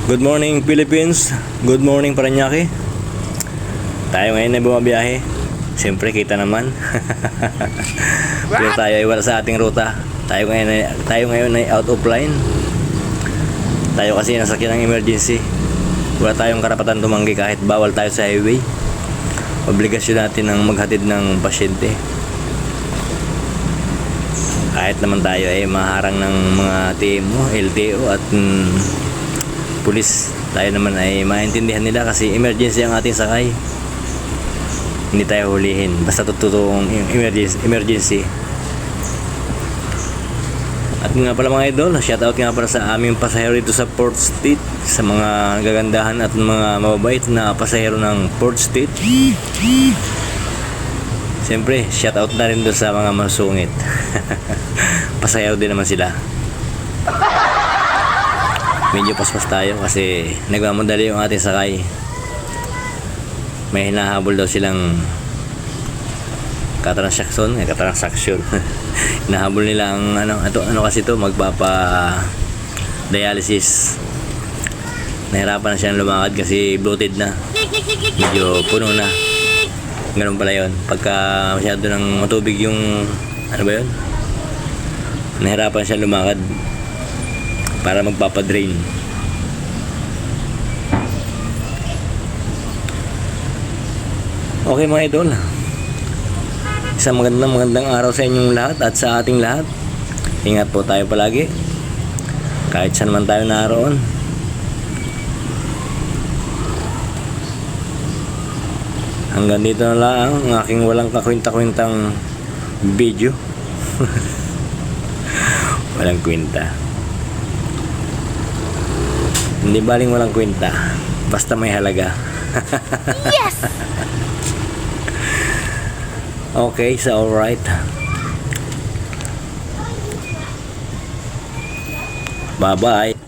Good morning Philippines, good morning Parañaque. Tayo ngayon ay bumabiyahe. Siyempre kita naman. Pero tayo ay wala sa ating ruta. Tayo ngayon ay out of line. Tayo kasi nasakyan ng emergency. Wala tayong karapatan tumanggi kahit bawal tayo sa highway. Obligasyon natin ang maghatid ng pasyente. Kahit naman tayo ay maharang ng mga TMO, LTO at pulis, tayo naman ay maintindihan nila kasi emergency ang ating sakay. Hindi tayo hulihin basta totoong emergency. At nga pala mga idol, shoutout nga pala sa aming pasahero dito sa Port State, sa mga gagandahan at mga mababait na pasahero ng Port State. Siyempre, shoutout na rin doon sa mga masungit. Pasahero din naman sila. Medyo paspas tayo kasi nagmamadali yung ating sakay. May hinahabol daw silang katransaksyon. Hinahabol nila ang ano kasi ito, magpapa dialysis. Nahirapan na siyang lumakad kasi bloated na. Medyo puno na. Ganun pala yun. Pagka masyado ng matubig yung ano ba yun? Nahirapan siya lumakad para magpapadrain. Okay mga idol, isang magandang araw sa inyong lahat at sa ating lahat. Ingat po tayo palagi kahit saan man tayo naroon. Hanggang dito na lang ang aking walang kakwinta-kwintang video. Walang kwenta. Hindi baling walang kwenta, basta may halaga. Yes! Okay, so alright. Bye-bye.